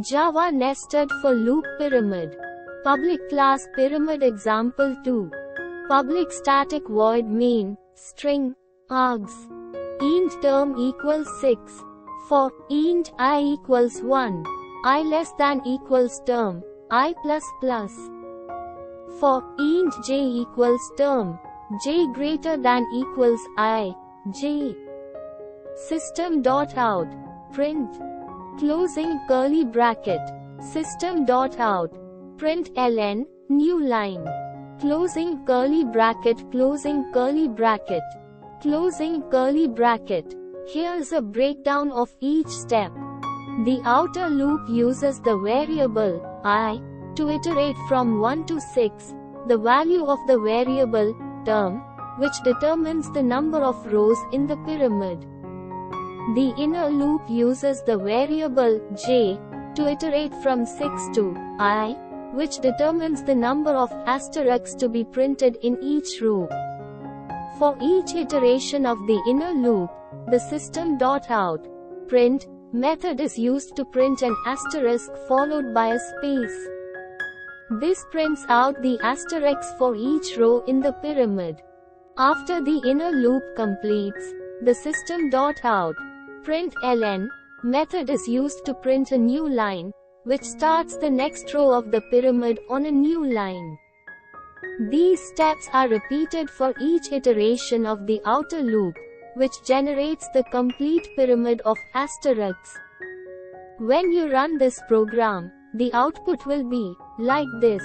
Java nested for loop pyramid. Public class pyramid example 2. Public static void main, string, args. Int term equals 6. For int I equals 1, I less than equals term, I plus plus. For int j equals term, j greater than equals I, j. System.out, print, closing curly bracket, system.out, print ln, new line, closing curly bracket, closing curly bracket, closing curly bracket. Here's a breakdown of each step. The outer loop uses the variable I to iterate from 1 to 6, the value of the variable term, which determines the number of rows in the pyramid. The inner loop uses the variable j to iterate from 6 to I, which determines the number of asterisks to be printed in each row. For each iteration of the inner loop, the system.out, print, method is used to print an asterisk followed by a space. This prints out the asterisks for each row in the pyramid. After the inner loop completes, the system.out, print ln, method is used to print a new line, which starts the next row of the pyramid on a new line. These steps are repeated for each iteration of the outer loop, which generates the complete pyramid of asterisks. When you run this program, the output will be like this.